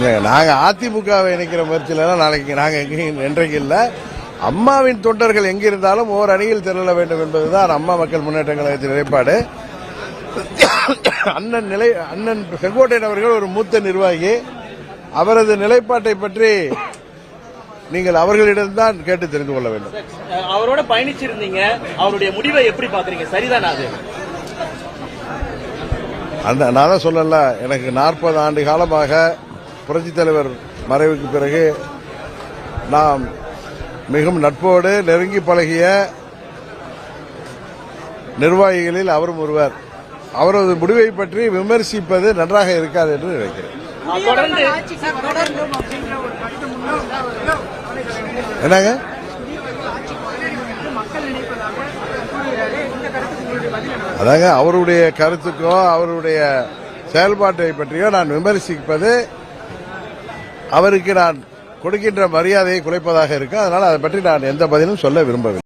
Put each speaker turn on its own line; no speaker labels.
நாங்க அதிமுகவை இணைக்கிற முயற்சியில நாளைக்கு நாங்க என்றைக்கு இல்ல. அம்மாவின் தொண்டர்கள் எங்கிருந்தாலும் ஓர் அணியில் திரள வேண்டும் என்பதுதான் அம்மா மக்கள் முன்னேற்ற கழகத்தின் நிலைப்பாடு. அண்ணன் செங்கோட்டையன் அவர்கள் ஒரு மூத்த நிர்வாகி. அவரது நிலைப்பாட்டை பற்றி நீங்கள் அவர்களிடம்தான் கேட்டு தெரிந்து கொள்ள வேண்டும்.
அவரோட பயணிச்சிருந்தீங்க, அவருடைய முடிவை எப்படி பாக்குறீங்க? சரிதான் அது?
நான் தான் சொல்லல, எனக்கு 40 ஆண்டு காலமாக புரட்சித் தலைவர் மறைவுக்கு பிறகு நாம் மிகவும் நட்போடு நெருங்கி பழகிய நிர்வாகிகளில் அவரும் ஒருவர். அவரது முடிவை பற்றி விமர்சிப்பது நன்றாக இருக்காது என்று நினைக்கிறேன். என்னங்க அதாங்க, அவருடைய கருத்துக்கோ அவருடைய செயல்பாட்டை பற்றியோ நான் விமர்சிப்பது அவருக்கு நான் கொடுக்கின்ற மரியாதையை குலைப்பதாக இருக்கும். அதனால் அதை பற்றி நான் எந்த பதிலும் சொல்ல விரும்பவில்லை.